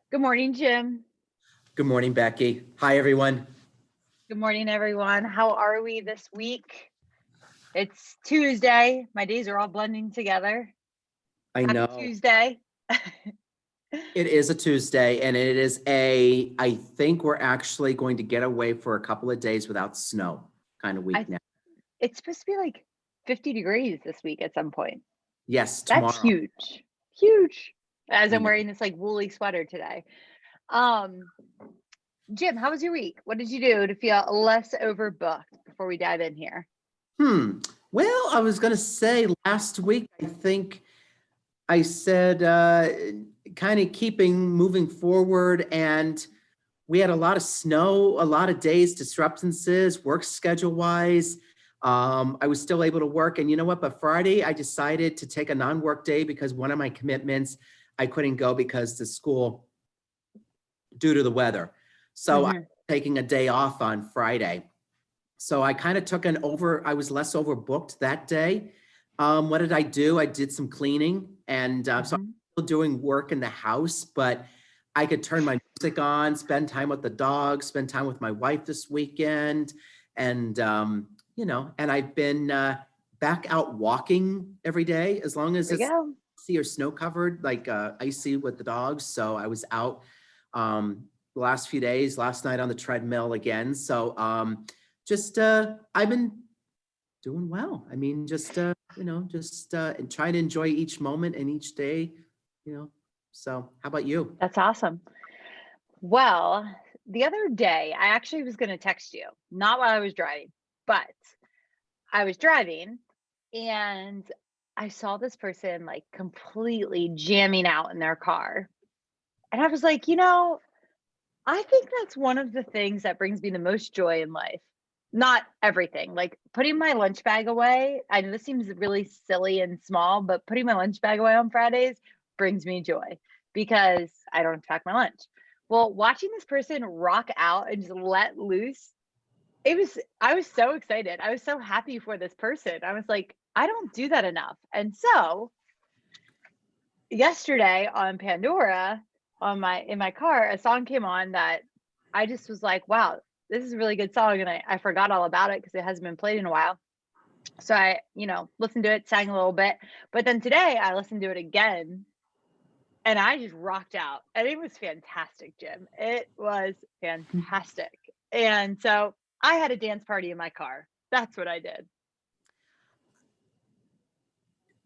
Good morning, Jim. Good morning, Becky. Hi, everyone. Good morning, everyone. How are we this week? It's Tuesday. My days are all blending together. I Happy know Tuesday. it is a Tuesday, and I think we're actually going to get away for a couple of days without snow kind of I week now. it's supposed to be like 50 degrees this week at some point. Yes, That's tomorrow. huge. Huge. As I I'm know. wearing this like woolly sweater today. Um, Jim, how was your week? What did you do to feel less overbooked before we dive in here? Well, I was going to say last week, I think I said kind of moving forward, and we had a lot of snow, a lot of days, disruptances, work schedule wise. I was still able to work. And you know what? But Friday, I decided to take a non-work day because one of my commitments, I couldn't go because the school due to the weather. So I'm Mhm. taking a day off on Friday. So I kind of I was less overbooked that day. What did I do? I did some cleaning and so I'm Mhm. still doing work in the house, but I could turn my music on, spend time with the dog, spend time with my wife this weekend. And, and I've been back out walking every day as long as There we it's go. icy or snow covered, like icy with the dogs. So I was out the last few days, last night on the treadmill again. So just I've been doing well. I mean, and trying to enjoy each moment and each day, you know. So how about you? That's awesome. Well, the other day, I actually was going to text you, not while I was driving, but I was driving and I saw this person like completely jamming out in their car. And I was like, I think that's one of the things that brings me the most joy in life. Not everything, like putting my lunch bag away. I know this seems really silly and small, but putting my lunch bag away on Fridays brings me joy because I don't have to pack my lunch. Well, watching this person rock out and just let loose, I was so excited. I was so happy for this person. I was like, I don't do that enough. And so yesterday on Pandora, in my car, a song came on that I just was like, wow, this is a really good song. And I forgot all about it because it hasn't been played in a while. So I, listened to it, sang a little bit. But then today I listened to it again and I just rocked out. And it was fantastic, Jim. It was fantastic. And so I had a dance party in my car. That's what I did.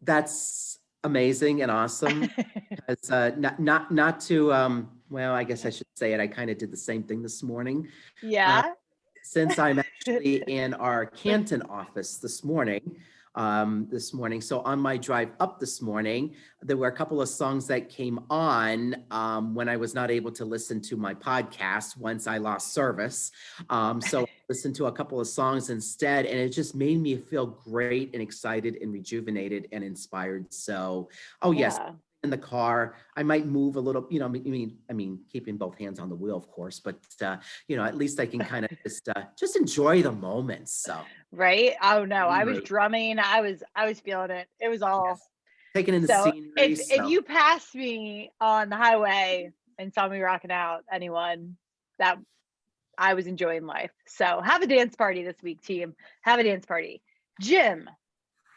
That's amazing and awesome. Because not to well, I guess I should say it. I kind of did the same thing this morning. Uh, Yeah. since I'm actually in our Canton office this morning. So on my drive up this morning, there were a couple of songs that came on when I was not able to listen to my podcast once I lost service. So I listened to a couple of songs instead, and it just made me feel great and excited and rejuvenated and inspired. So, oh yes, Yeah. in the car. I might move a little, I mean, keeping both hands on the wheel, of course, but at least I can kind of just enjoy the moments. So Right? Oh no, I was great. drumming. I was feeling it. It was all Yes. Taking in the so scenery. if So you passed me on the highway and saw me rocking out, anyone, that I was enjoying life. So have a dance party this week, team. Have a dance party. Jim,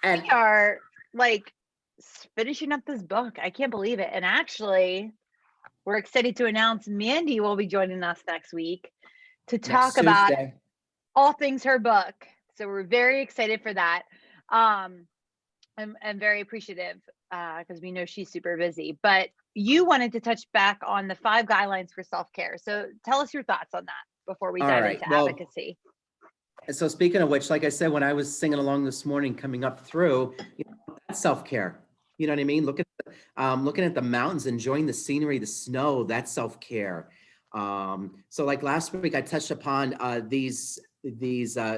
we and are like finishing up this book. I can't believe it. And actually, we're excited to announce Mandy will be joining us next week to next talk about Tuesday. all things her book. So we're very excited for that. Um, I'm very appreciative because we know she's super busy. But you wanted to touch back on the 5 guidelines for self care. So tell us your thoughts on that before we All dive right. into Well, advocacy. so speaking of which, like I said, when I was singing along this morning, coming up through, that's self-care. You know what I mean? Looking at the mountains, enjoying the scenery, the snow, that's self-care. So like last week, I touched upon these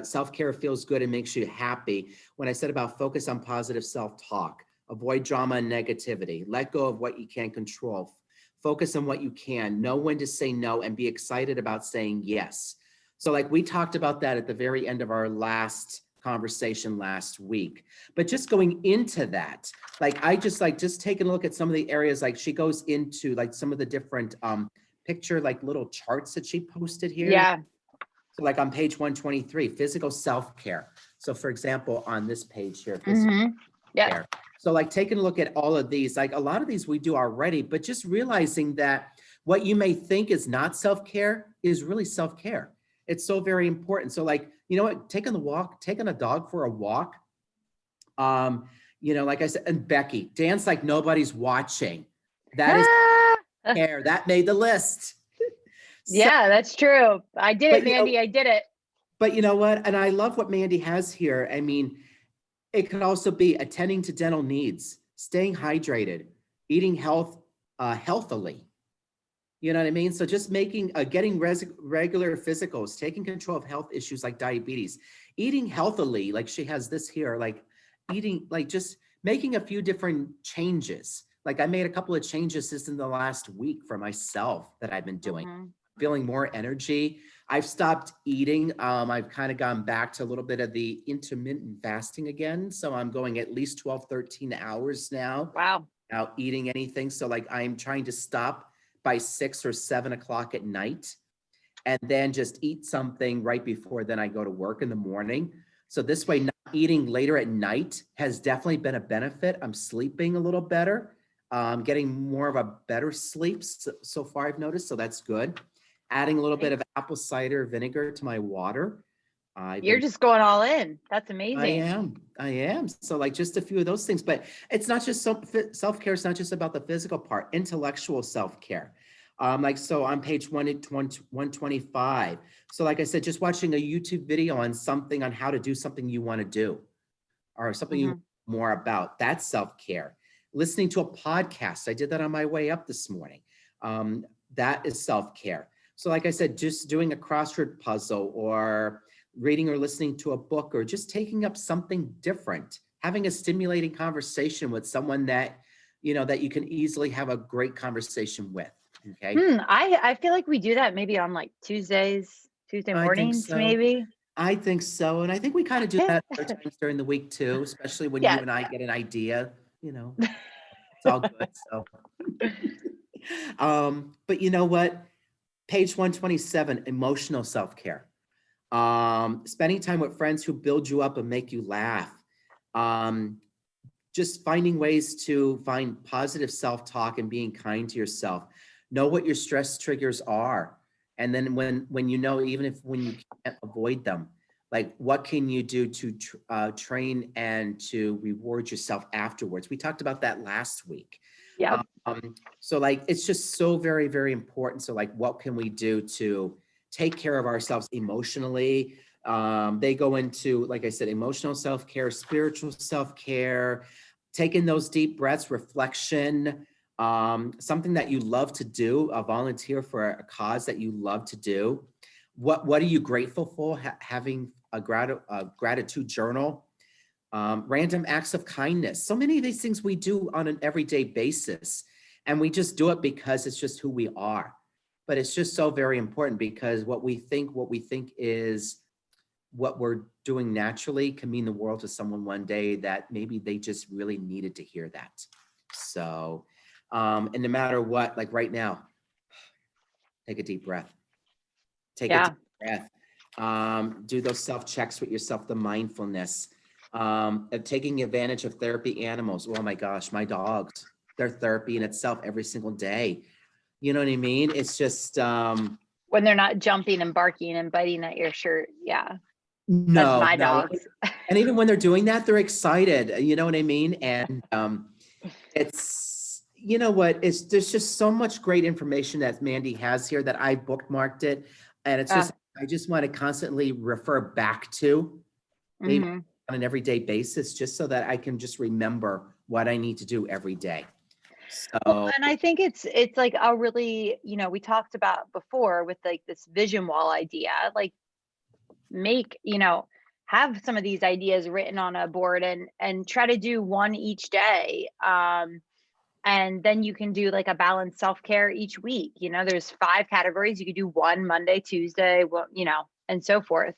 self-care feels good and makes you happy when I said about focus on positive self-talk, avoid drama and negativity, let go of what you can't control, focus on what you can, know when to say no, and be excited about saying yes. So like we talked about that at the very end of our last conversation last week. But just going into that, like I just taking a look at some of the areas, like she goes into like some of the different picture, like little charts that she posted here. Yeah. So like on page 123, physical self-care. So for example, on this page here, physical Mm-hmm. Yeah. care. So like taking a look at all of these, like a lot of these we do already, but just realizing that what you may think is not self-care is really self-care. It's so very important. So like, you know what, taking a dog for a walk, like I said, and Becky, dance like nobody's watching. That is care. That made the list. So, Yeah, that's true. I did it, but Mandy. I did it. but you know what? And I love what Mandy has here. I mean, it could also be attending to dental needs, staying hydrated, eating healthily. You know what I mean? So just getting regular physicals, taking control of health issues like diabetes, eating healthily, like she has this here, like eating, like just making a few different changes. Like I made a couple of changes just in the last week for myself that I've been doing. Mm-hmm. Feeling more energy. I've stopped eating. I've kind of gone back to a little bit of the intermittent fasting again. So I'm going at least 12, 13 hours now Wow. without eating anything. So like I'm trying to stop by 6 or 7 o'clock at night and then just eat something right before then I go to work in the morning. So this way, not eating later at night has definitely been a benefit. I'm sleeping a little better, getting more of a better sleep so far I've noticed. So that's good. Adding a little bit of apple cider vinegar to my water. You're just going all in. That's amazing. I am. So like just a few of those things, but it's not just self-care. It's not just about the physical part, intellectual self-care. So on page 125. So like I said, just watching a YouTube video on something on how to do something you want to do or something you Mm-hmm. want more about. That's self-care. Listening to a podcast. I did that on my way up this morning. That is self-care. So like I said, just doing a crossword puzzle or reading or listening to a book or just taking up something different, having a stimulating conversation with someone that you can easily have a great conversation with. Okay. I feel like we do that maybe on like Tuesday I think mornings, so. maybe. I think so. And I think we kind of do that other times during the week too, especially when you Yeah. and I get an idea, it's all good. So, but you know what? Page 127, emotional self-care. Spending time with friends who build you up and make you laugh. Just finding ways to find positive self-talk and being kind to yourself. Know what your stress triggers are. And then when even when you can't avoid them, like what can you do to train and to reward yourself afterwards? We talked about that last week. Yep. So like, it's just so very, very important. So like, what can we do to take care of ourselves emotionally? They go into, like I said, emotional self-care, spiritual self-care, taking those deep breaths, reflection, something that you love to do, a volunteer for a cause that you love to do. What are you grateful for? Having a gratitude journal, random acts of kindness. So many of these things we do on an everyday basis, and we just do it because it's just who we are. But it's just so very important because what we think is what we're doing naturally can mean the world to someone one day that maybe they just really needed to hear that. So, and no matter what, like right now, take a deep breath. Take a Yeah. deep breath. Do those self-checks with yourself, the mindfulness, of taking advantage of therapy animals. Oh my gosh, my dogs, they're therapy in itself every single day. You know what I mean? It's just, When they're not jumping and barking and biting at your shirt. Yeah. That's no, my no. dogs. And even when they're doing that, they're excited. You know what I mean? And it's, you know what? There's just so much great information that Mandy has here that I bookmarked it. And it's just, I just want to constantly refer back to, maybe Mm-hmm. on an everyday basis, just so that I can just remember what I need to do every day. Well, So, and I think it's like a really, we talked about before with like this vision wall idea, like make, have some of these ideas written on a board and try to do one each day. And then you can do like a balanced self-care each week. There's 5 categories. You could do one Monday, Tuesday, well, and so forth.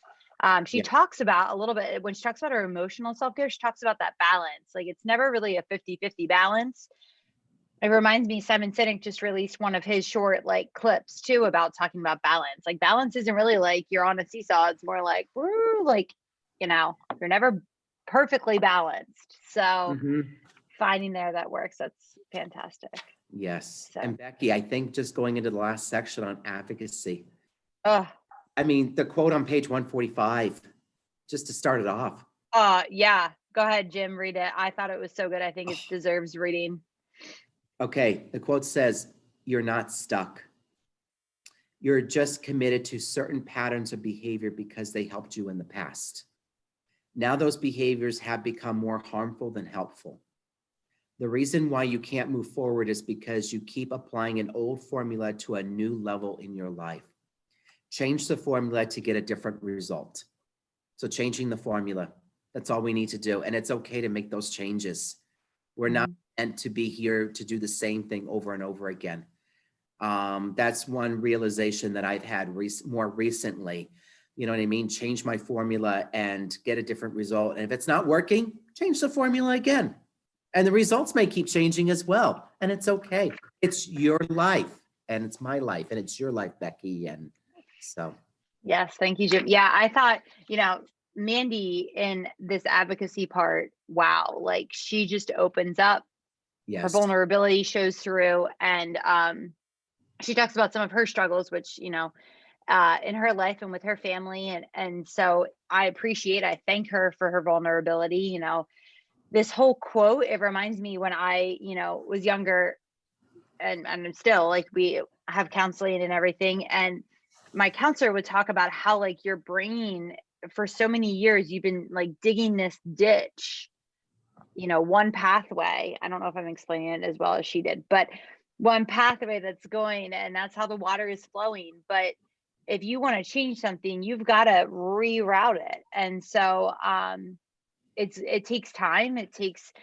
She Yeah. talks about a little bit when she talks about her emotional self-care, she talks about that balance. Like it's never really a 50-50 balance. It reminds me, Simon Sinek just released one of his short like clips too about talking about balance. Like balance isn't really like you're on a seesaw. It's more like, woo, like, you're never perfectly balanced. So Mhm. finding there that works, that's fantastic. Yes. So, And Becky, I think just going into the last section on advocacy, oh, I mean, the quote on page 145, just to start it off. yeah. Go ahead, Jim, read it. I thought it was so good. I think it deserves reading. Okay, the quote says, "You're not stuck. You're just committed to certain patterns of behavior because they helped you in the past. Now those behaviors have become more harmful than helpful. The reason why you can't move forward is because you keep applying an old formula to a new level in your life. Change the formula to get a different result." So changing the formula, that's all we need to do. And it's okay to make those changes. We're not Mhm. meant to be here to do the same thing over and over again. That's one realization that I've had more recently. You know what I mean? Change my formula and get a different result. And if it's not working, change the formula again. And the results may keep changing as well. And it's okay. It's your life and it's my life and it's your life, Becky. And so, Yes, thank you, Jim. Yeah, I thought, Mandy in this advocacy part, wow, like she just opens up, her yes. vulnerability shows through, and she talks about some of her struggles, which, in her life and with her family, and so I thank her for her vulnerability. This whole quote, it reminds me when I, was younger, and I'm still like, we have counseling and everything, and my counselor would talk about how like your brain for so many years you've been like digging this ditch, one pathway. I don't know if I'm explaining it as well as she did, but one pathway that's going, and that's how the water is flowing. But if you want to change something, you've got to reroute it. And so it takes time. It takes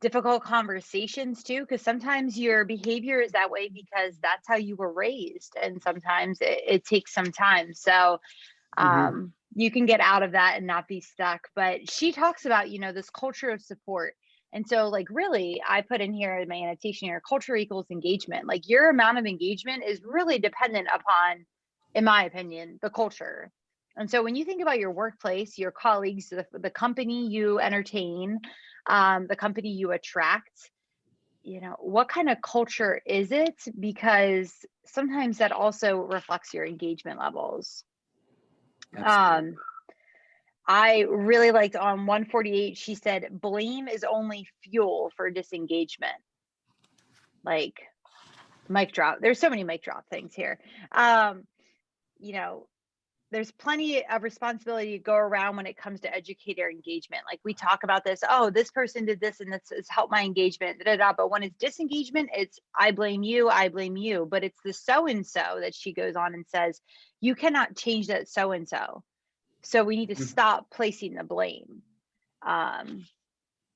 difficult conversations too, because sometimes your behavior is that way because that's how you were raised, and sometimes it takes some time. So Mhm. you can get out of that and not be stuck. But she talks about, this culture of support. And so, like, really, I put in here in my annotation here, culture equals engagement. Like, your amount of engagement is really dependent upon, in my opinion, the culture. And so, when you think about your workplace, your colleagues, the company you entertain, the company you attract, what kind of culture is it? Because sometimes that also reflects your engagement levels. Absolutely. Um, I really liked on 148, she said, blame is only fuel for disengagement. Like, mic drop. There's so many mic drop things here. Um, you know, there's plenty of responsibility to go around when it comes to educator engagement. Like we talk about this, oh, this person did this and this has helped my engagement, da, da, da. But when it's disengagement, it's I blame you, I blame you. But it's the so-and-so that she goes on and says, you cannot change that so-and-so. So we need to Mhm. stop placing the blame. Um,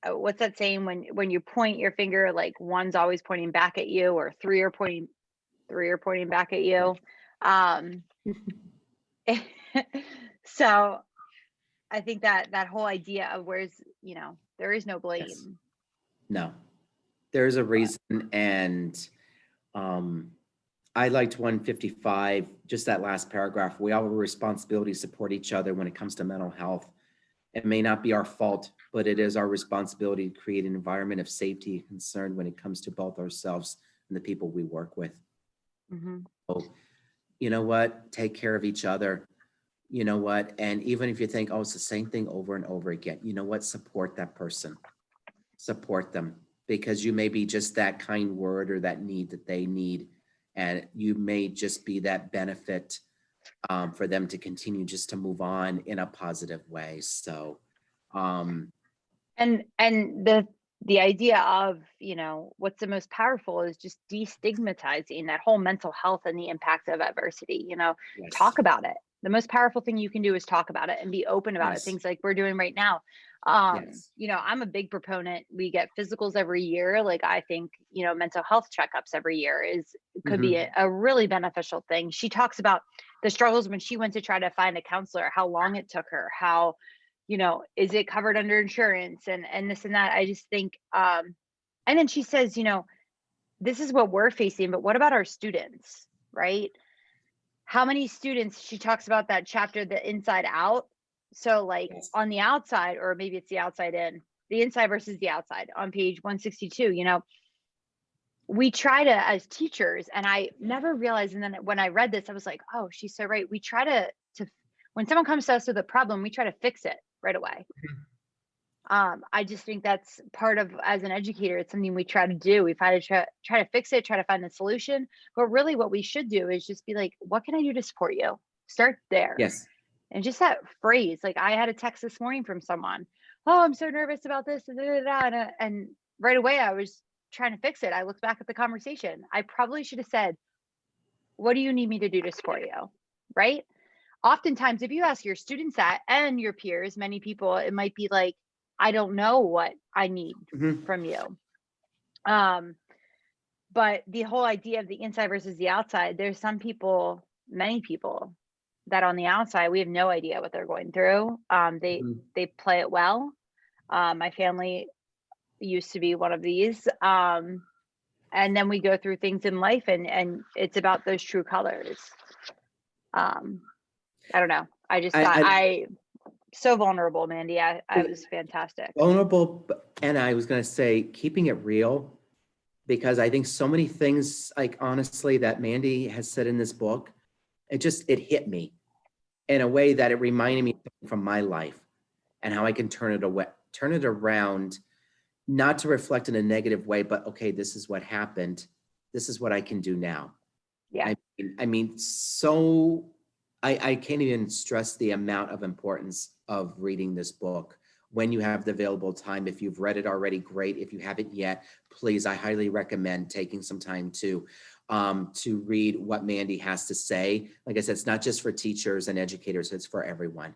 what's that saying when you point your finger, like one's always pointing back at you, or three are pointing back at you. Um, so I think that whole idea of there is no Yes. blame. No, there's a But reason. And um, I liked 155, just that last paragraph. We all have a responsibility to support each other when it comes to mental health. It may not be our fault, but it is our responsibility to create an environment of safety and concern when it comes to both ourselves and the people we work with. mhm. So, you know what? Take care of each other. You know what? And even if you think, oh, it's the same thing over and over again, you know what? Support that person. Support them, because you may be just that kind word or that need that they need. And you may just be that benefit for them to continue just to move on in a positive way. So, um, And the idea of, what's the most powerful is just destigmatizing that whole mental health and the impact of adversity. yes, Talk about it. The most powerful thing you can do is talk about it and be open about it. yes, Things like we're doing right now. yes. I'm a big proponent. We get physicals every year. Like I think, mental health checkups every year could be Hmm. a really beneficial thing. She talks about the struggles when she went to try to find a counselor, how long it took her, how, is it covered under insurance and this and that. I just think, and then she says, this is what we're facing, but what about our students, right? How many students, she talks about that chapter, the inside out. So like Yes. on the outside, or maybe it's the outside in, the inside versus the outside on page 162, we try to, as teachers, and I never realized, and then when I read this, I was like, oh, she's so right. We try to when someone comes to us with a problem, we try to fix it right away. I just think that's part of, as an educator, it's something we try to do. We try to fix it, try to find the solution. But really what we should do is just be like, what can I do to support you? Start there. Yes. And just that phrase, like I had a text this morning from someone, oh, I'm so nervous about this, and right away I was trying to fix it. I looked back at the conversation. I probably should have said, what do you need me to do to support you? Right? Oftentimes, if you ask your students that and your peers, many people, it might be like, I don't know what I need from you. But the whole idea of the inside versus the outside, there's some people, many people, that on the outside, we have no idea what they're going through. They play it well. My family used to be one of these. And then we go through things in life, and it's about those true colors. I don't know. I just thought so vulnerable, Mandy. I was fantastic. Vulnerable, and I was going to say keeping it real, because I think so many things, like honestly, that Mandy has said in this book, it hit me in a way that it reminded me from my life and how I can turn it around, not to reflect in a negative way, but okay, this is what happened. This is what I can do now. Yeah. I mean, so I can't even stress the amount of importance of reading this book when you have the available time. If you've read it already, great. If you haven't yet, please, I highly recommend taking some time to read what Mandy has to say. Like I said, it's not just for teachers and educators, it's for everyone.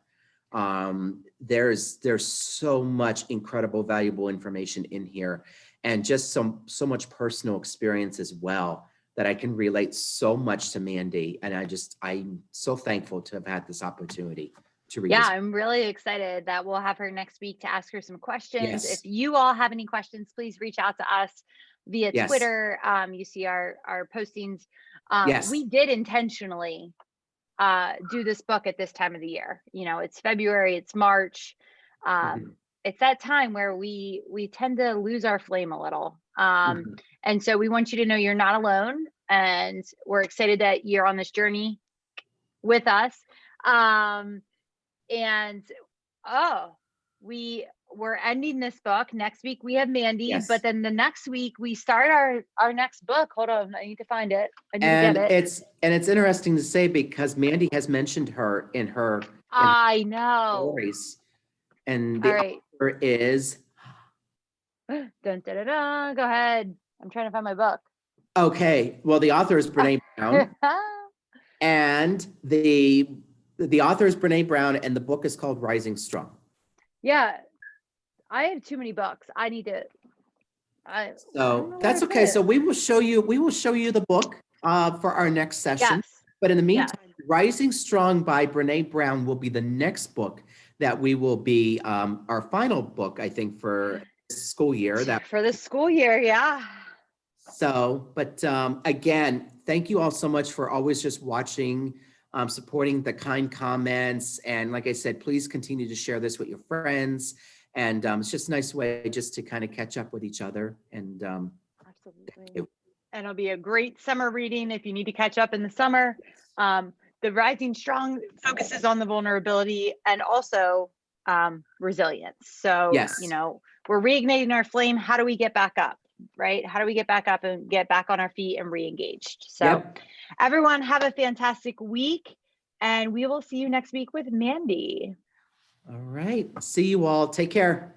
There's so much incredible, valuable information in here, and just so much personal experience as well, that I can relate so much to Mandy. And I'm so thankful to have had this opportunity to read. Yeah, I'm really excited that we'll have her next week to ask her some questions. Yes. If you all have any questions, please reach out to us via Yes. Twitter. You see our postings. Yes. We did intentionally do this book at this time of the year. It's February, it's March. It's that time where we tend to lose our flame a little. And so we want you to know you're not alone, and we're excited that you're on this journey with us. And we're ending this book. Next week we have Mandy, Yes. but then the next week we start our next book. Hold on, I need to find it. I need to get it. It's interesting to say, because Mandy has mentioned her in her I know stories, and all the right. author is Dun, dun, dun, dun. Go ahead. I'm trying to find my book. okay. Well, the author is Brene Brown, and the author is Brene Brown, and the book is called Rising Strong. Yeah, I have too many books. I need to. So that's okay. So we will show you the book for our next session. Yes. But in the meantime, Rising Strong by Brene Brown will be the next book that we will be our final book, I think, for this school year. For the school year, yeah. So, but again, thank you all so much for always just watching, supporting the kind comments. And like I said, please continue to share this with your friends. And it's just a nice way just to kind of catch up with each other. And absolutely. And it'll be a great summer reading if you need to catch up in the summer. The Rising Strong focuses on the vulnerability and also resilience. So, yes. We're reigniting our flame. How do we get back up, right? How do we get back up and get back on our feet and re-engaged? So everyone have a fantastic week, and we will see you next week with Mandy. All right. See you all. Take care.